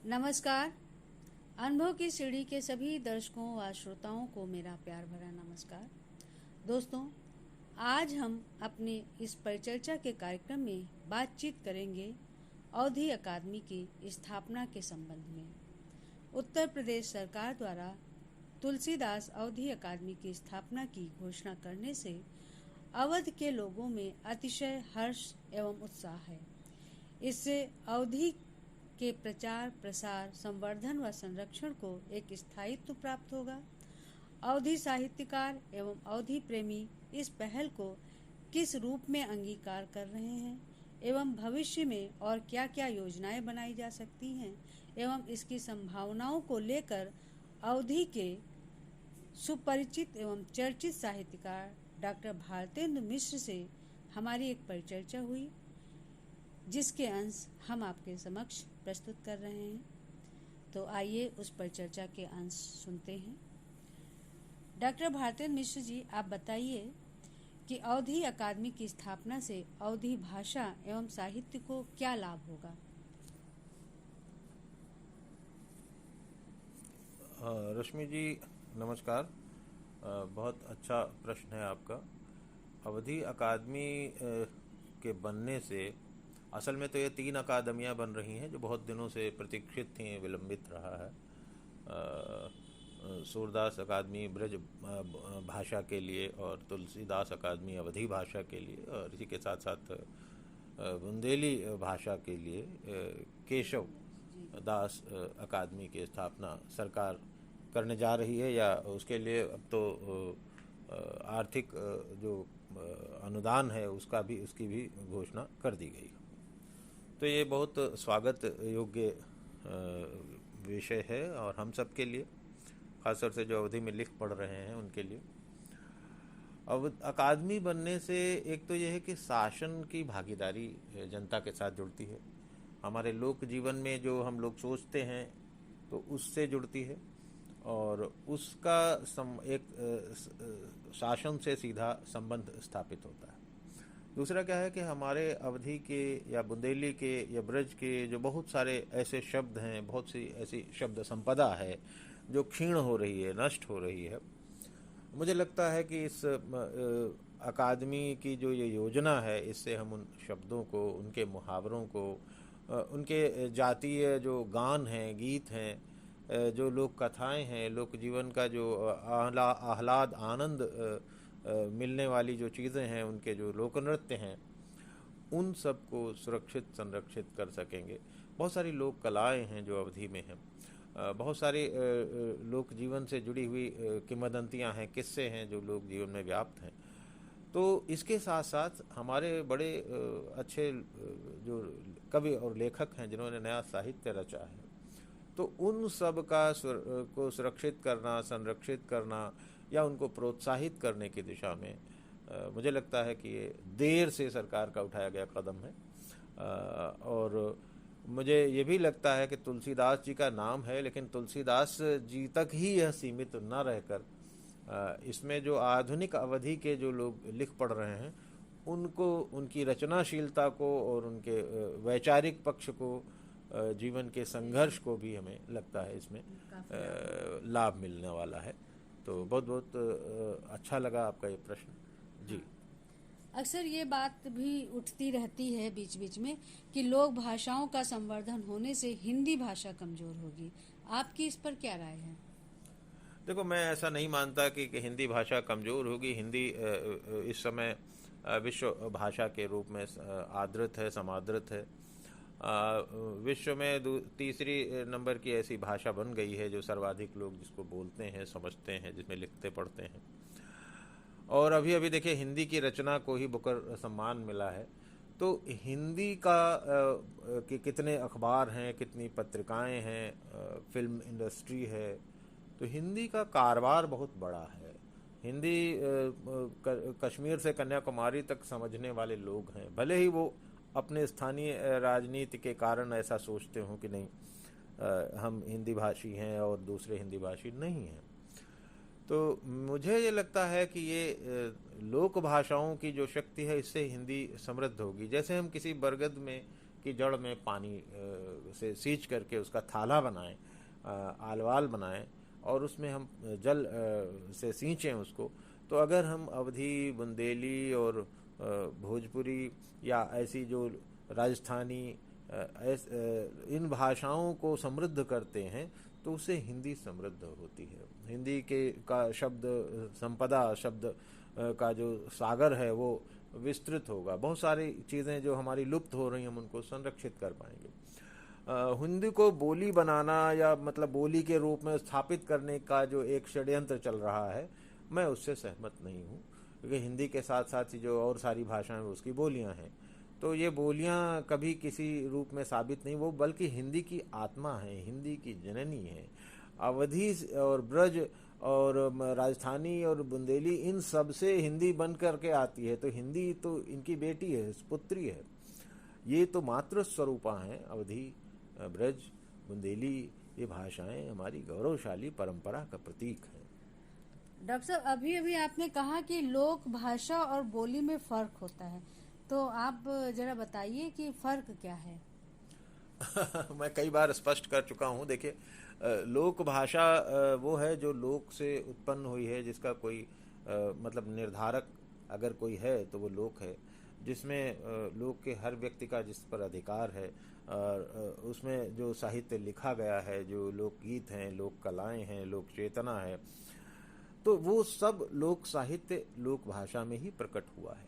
नमस्कार। अनुभव की सीढ़ी के सभी दर्शकों व श्रोताओं को मेरा प्यार भरा नमस्कार। दोस्तों, आज हम अपने इस परिचर्चा के कार्यक्रम में बातचीत करेंगे अवधि अकादमी की स्थापना के संबंध में। उत्तर प्रदेश सरकार द्वारा तुलसीदास अवधि अकादमी की स्थापना की घोषणा करने से अवध के लोगों में अतिशय हर्ष एवं उत्साह है। इससे अवधि के प्रचार प्रसार संवर्धन व संरक्षण को एक स्थायित्व प्राप्त होगा। अवधि साहित्यकार एवं अवधि प्रेमी इस पहल को किस रूप में अंगीकार कर रहे हैं एवं भविष्य में और क्या क्या योजनाएं बनाई जा सकती हैं एवं इसकी संभावनाओं को लेकर अवधि के सुपरिचित एवं चर्चित साहित्यकार डॉक्टर भारतेंदु मिश्र से हमारी एक परिचर्चा हुई, जिसके अंश हम आपके समक्ष प्रस्तुत कर रहे हैं। तो आइए उस परिचर्चा के अंश सुनते हैं। डॉक्टर भारतेंदु मिश्र जी, आप बताइए कि अवधि अकादमी की स्थापना से अवधि भाषा एवं साहित्य को क्या लाभ होगा? रश्मि जी नमस्कार। बहुत अच्छा प्रश्न है आपका। अवधि अकादमी के बनने से असल में तो ये 3 अकादमियाँ बन रही हैं जो बहुत दिनों से प्रतीक्षित थी, विलंबित रहा है। सूरदास अकादमी ब्रज भाषा के लिए और तुलसीदास अकादमी अवधि भाषा के लिए, और इसी के साथ साथ बुंदेली भाषा के लिए केशव दास अकादमी की स्थापना सरकार करने जा रही है, या उसके लिए अब तो आर्थिक जो अनुदान है उसकी भी घोषणा कर दी गई। तो ये बहुत स्वागत योग्य विषय है और हम सब के लिए, खासतौर से जो अवधि में लिख पढ़ रहे हैं उनके लिए। अब अकादमी बनने से एक तो ये है कि शासन की भागीदारी जनता के साथ जुड़ती है, हमारे लोक जीवन में जो हम लोग सोचते हैं तो उससे जुड़ती है, और उसका एक शासन से सीधा संबंध स्थापित होता है। दूसरा क्या है कि हमारे अवधि के या बुंदेली के या ब्रज के जो बहुत सारे ऐसे शब्द हैं, बहुत सी ऐसी शब्द संपदा है जो क्षीण हो रही है, नष्ट हो रही है। मुझे लगता है कि इस अकादमी की जो ये योजना है, इससे हम उन शब्दों को, उनके मुहावरों को, उनके जातीय जो गान हैं, गीत हैं, जो लोक कथाएँ हैं, लोक जीवन का जो आह्लाद आनंद मिलने वाली जो चीज़ें हैं, उनके जो लोक नृत्य हैं, उन सब को सुरक्षित संरक्षित कर सकेंगे। बहुत सारी लोक कलाएँ हैं जो अवधि में हैं, बहुत सारी लोक जीवन से जुड़ी हुई किंवदंतियाँ हैं, किस्से हैं जो लोक जीवन में व्याप्त हैं। तो इसके साथ साथ हमारे बड़े अच्छे जो कवि और लेखक हैं जिन्होंने नया साहित्य रचा है, तो उन सब को सुरक्षित करना, संरक्षित करना या उनको प्रोत्साहित करने की दिशा में मुझे लगता है कि ये देर से सरकार का उठाया गया कदम है। और मुझे ये भी लगता है कि तुलसीदास जी का नाम है, लेकिन तुलसीदास जी तक ही यह सीमित न रहकर इसमें जो आधुनिक अवधि के जो लोग लिख पढ़ रहे हैं उनको, उनकी रचनाशीलता को और उनके वैचारिक पक्ष को, जीवन के संघर्ष को भी हमें लगता है इसमें लाभ मिलने वाला है। तो बहुत बहुत अच्छा लगा आपका ये प्रश्न जी। अक्सर ये बात भी उठती रहती है बीच बीच में कि लोक भाषाओं का संवर्धन होने से हिंदी भाषा कमजोर होगी। आपकी इस पर क्या राय है? देखो, मैं ऐसा नहीं मानता कि हिंदी भाषा कमज़ोर होगी। हिंदी इस समय विश्व भाषा के रूप में आदृत है, समादृत है। विश्व में तीसरी नंबर की ऐसी भाषा बन गई है जो सर्वाधिक लोग जिसको बोलते हैं, समझते हैं, जिसमें लिखते पढ़ते हैं। और अभी अभी देखिए, हिंदी की रचना को ही बुकर सम्मान मिला है। तो हिंदी का कि कितने अखबार हैं, कितनी पत्रिकाएं हैं, फिल्म इंडस्ट्री है, तो हिंदी का कारोबार बहुत बड़ा है। हिंदी कश्मीर से कन्याकुमारी तक समझने वाले लोग हैं, भले ही वो अपने स्थानीय राजनीति के कारण ऐसा सोचते हों कि नहीं हम हिंदी भाषी हैं और दूसरे हिंदी भाषी नहीं हैं। तो मुझे ये लगता है कि ये लोक भाषाओं की जो शक्ति है, इससे हिंदी समृद्ध होगी। जैसे हम किसी बरगद में कि जड़ में पानी से सींच करके उसका थाला बनाएं, आलवाल बनाएं और उसमें हम जल से सींचें उसको। तो अगर हम अवधी, बुंदेली और भोजपुरी या ऐसी जो राजस्थानी इन भाषाओं को समृद्ध करते हैं तो उससे हिंदी समृद्ध होती है। हिंदी के का शब्द संपदा, शब्द का जो सागर है वो विस्तृत होगा। बहुत सारी चीज़ें जो हमारी लुप्त हो रही हैं हम उनको संरक्षित कर पाएंगे। हिंदी को बोली बनाना या मतलब बोली के रूप में स्थापित करने का जो एक षड्यंत्र चल रहा है, मैं उससे सहमत नहीं हूँ, क्योंकि हिंदी के साथ साथ जो और सारी भाषाएं उसकी बोलियां हैं, तो ये बोलियां कभी किसी रूप में साबित नहीं, वो बल्कि हिंदी की आत्मा है, हिंदी की जननी है। अवधी और ब्रज और राजस्थानी और बुंदेली, इन सब से हिंदी बन करके आती है, तो हिंदी तो इनकी बेटी है, पुत्री है। ये तो मातृ स्वरूपा हैं। अवधी, ब्रज, बुंदेली, ये भाषाएं हमारी गौरवशाली परंपरा का प्रतीक है। डॉक्टर साहब, अभी अभी आपने कहा कि लोक भाषा और बोली में फर्क होता है, तो आप जरा बताइए कि फर्क क्या है। मैं कई बार स्पष्ट कर चुका हूँ। देखिए, लोक भाषा वो है जो लोक से उत्पन्न हुई है, जिसका कोई मतलब निर्धारक अगर कोई है तो वो लोक है, जिसमें लोक के हर व्यक्ति का जिस पर अधिकार है, और उसमें जो साहित्य लिखा गया है, जो लोकगीत हैं, लोक कलाएं हैं, लोक चेतना है, तो वो सब लोक साहित्य लोक भाषा में ही प्रकट हुआ है।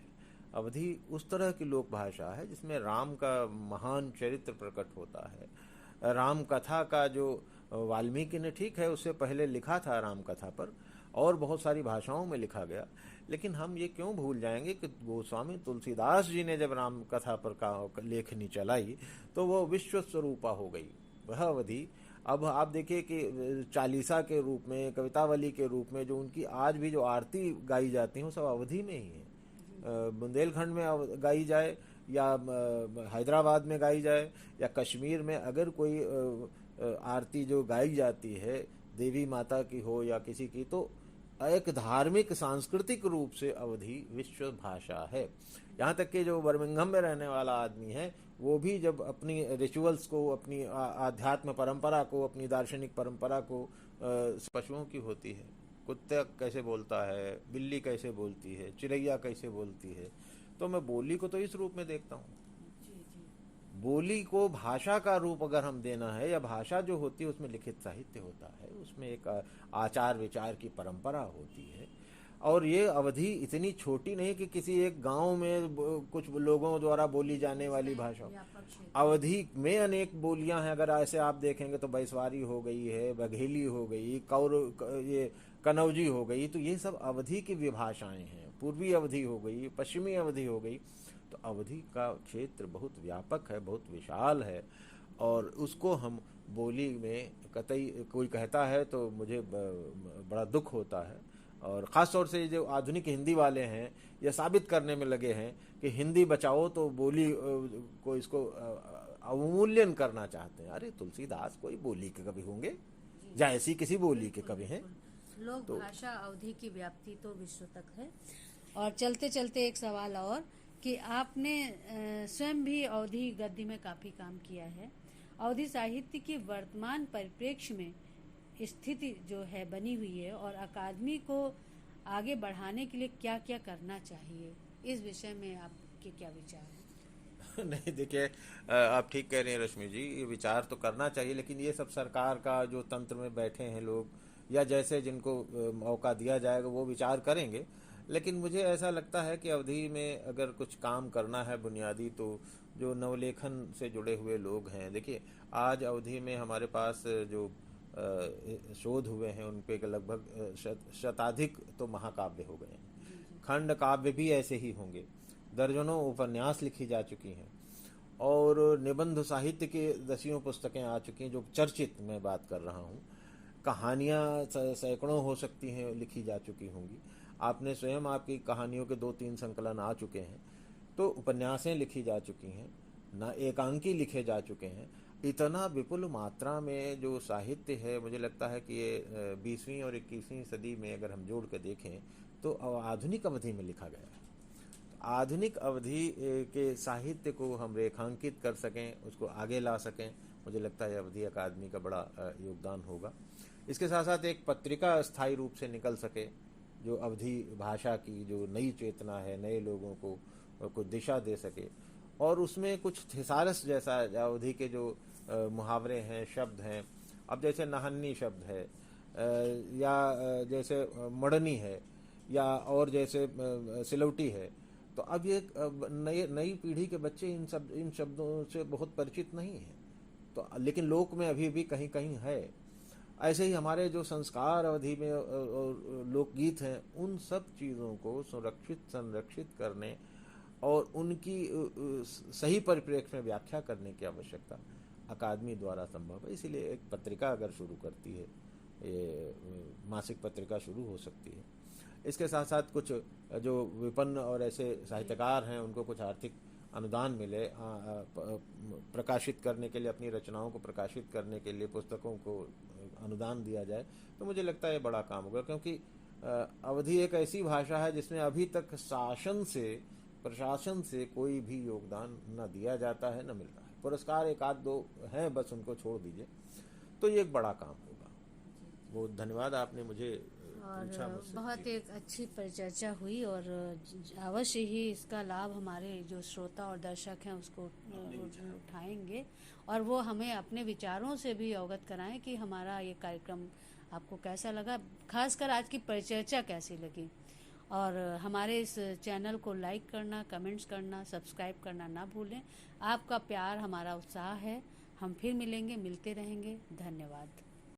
अवधी उस तरह की लोक भाषा है जिसमें राम का महान चरित्र प्रकट होता है। राम कथा का जो वाल्मीकि ने, ठीक है, उससे पहले लिखा था राम कथा पर, और बहुत सारी भाषाओं में लिखा गया, लेकिन हम ये क्यों भूल जाएंगे कि गोस्वामी तुलसीदास जी ने जब राम कथा पर का लेखनी चलाई तो वो विश्व स्वरूपा हो गई वह अवधि। अब आप देखिए कि चालीसा के रूप में, कवितावली के रूप में जो उनकी आज भी जो आरती गाई जाती है वो सब अवधि में ही है। बुंदेलखंड में गाई जाए या हैदराबाद में गाई जाए या कश्मीर में अगर कोई आरती जो गाई जाती है देवी माता की हो या किसी की, तो एक धार्मिक सांस्कृतिक रूप से अवधी विश्व भाषा है। यहाँ तक कि जो बर्मिंघम में रहने वाला आदमी है वो भी जब अपनी रिचुअल्स को, अपनी आध्यात्म परंपरा को, अपनी दार्शनिक परंपरा को, पशुओं की होती है, कुत्ता कैसे बोलता है, बिल्ली कैसे बोलती है, चिड़ैया कैसे बोलती है, तो मैं बोली को तो इस रूप में देखता हूँ। बोली को भाषा का रूप अगर हम देना है, या भाषा जो होती है उसमें लिखित साहित्य होता है, उसमें एक आचार विचार की परंपरा होती है। और ये अवधि इतनी छोटी नहीं कि किसी एक गांव में कुछ लोगों द्वारा बोली जाने वाली भाषा। अवधि में अनेक बोलियां हैं। अगर ऐसे आप देखेंगे तो बैसवारी हो गई है, बघेली हो गई, ये कनौजी हो गई, तो ये सब अवधि की विभाषाएं हैं। पूर्वी अवधि हो गई, पश्चिमी अवधि हो गई। तो अवधि का क्षेत्र बहुत व्यापक है, बहुत विशाल है, और उसको हम बोली में कतई कोई कहता है तो मुझे बड़ा दुख होता है। और ख़ास तौर से जो आधुनिक हिंदी वाले हैं ये साबित करने में लगे हैं कि हिंदी बचाओ, तो बोली को इसको अवमूल्यन करना चाहते हैं। अरे तुलसीदास कोई बोली के कवि होंगे या ऐसी किसी बोली के कवि हैं? लोक भाषा अवधि की व्याप्ति तो विश्व तक है। और चलते चलते एक सवाल और, कि आपने स्वयं भी अवधि गद्य में काफ़ी काम किया है। अवधि साहित्य की वर्तमान परिप्रेक्ष्य में स्थिति जो है बनी हुई है, और अकादमी को आगे बढ़ाने के लिए क्या क्या करना चाहिए, इस विषय में आपके क्या विचार हैं? नहीं, देखिए, आप ठीक कह रहे हैं रश्मि जी, ये विचार तो करना चाहिए, लेकिन ये सब सरकार का जो तंत्र में बैठे हैं लोग, या जैसे जिनको मौका दिया जाएगा वो विचार करेंगे। लेकिन मुझे ऐसा लगता है कि अवधि में अगर कुछ काम करना है बुनियादी, तो जो नवलेखन से जुड़े हुए लोग हैं, देखिए आज अवधि में हमारे पास जो शोध हुए हैं उन पे लगभग शताधिक तो महाकाव्य हो गए हैं। खंड काव्य भी ऐसे ही होंगे। दर्जनों उपन्यास लिखी जा चुकी हैं, और निबंध साहित्य के दसियों पुस्तकें आ चुकी हैं जो चर्चित मैं बात कर रहा हूँ। कहानियाँ सैकड़ों हो सकती हैं लिखी जा चुकी होंगी। आपने स्वयं, आपकी कहानियों के 2-3 संकलन आ चुके हैं। तो उपन्यासें लिखी जा चुकी हैं, ना एकांकी लिखे जा चुके हैं। इतना विपुल मात्रा में जो साहित्य है, मुझे लगता है कि ये 20वीं और 21वीं सदी में अगर हम जोड़ कर देखें तो आधुनिक अवधि में लिखा गया है। आधुनिक अवधि के साहित्य को हम रेखांकित कर सकें, उसको आगे ला सकें, मुझे लगता है अवधि अकादमी का बड़ा योगदान होगा। इसके साथ साथ एक पत्रिका स्थायी रूप से निकल सके जो अवधि भाषा की जो नई चेतना है, नए लोगों को दिशा दे सके, और उसमें कुछ थिसारस जैसा अवधि के जो मुहावरे हैं, शब्द हैं, अब जैसे नहन्नी शब्द है, या जैसे मड़नी है, या और जैसे सिलौटी है, तो अब ये नई पीढ़ी के बच्चे इन शब्दों से बहुत परिचित नहीं हैं, तो लेकिन लोक में अभी भी कहीं कहीं है। ऐसे ही हमारे जो संस्कार अवधि में लोकगीत हैं, उन सब चीज़ों को सुरक्षित संरक्षित करने और उनकी सही परिप्रेक्ष्य में व्याख्या करने की आवश्यकता अकादमी द्वारा संभव है। इसीलिए एक पत्रिका अगर शुरू करती है, ये मासिक पत्रिका शुरू हो सकती है। इसके साथ साथ कुछ जो विपन्न और ऐसे साहित्यकार हैं उनको कुछ आर्थिक अनुदान मिले, प्रकाशित करने के लिए, अपनी रचनाओं को प्रकाशित करने के लिए पुस्तकों को अनुदान दिया जाए, तो मुझे लगता है ये बड़ा काम होगा। क्योंकि अवधि एक ऐसी भाषा है जिसमें अभी तक शासन से, प्रशासन से कोई भी योगदान न दिया जाता है, न मिल रहा है। पुरस्कार एक आध दो हैं, बस उनको छोड़ दीजिए, तो ये एक बड़ा काम होगा। बहुत धन्यवाद, आपने मुझे पूछा मुझसे। बहुत एक अच्छी परिचर्चा हुई और अवश्य ही इसका लाभ हमारे जो श्रोता और दर्शक हैं उसको उठाएंगे, और वो हमें अपने विचारों से भी अवगत कराएं कि हमारा ये कार्यक्रम आपको कैसा लगा, खासकर आज की परिचर्चा कैसी लगी। और हमारे इस चैनल को लाइक करना, कमेंट्स करना, सब्सक्राइब करना ना भूलें। आपका प्यार हमारा उत्साह है। हम फिर मिलेंगे, मिलते रहेंगे। धन्यवाद।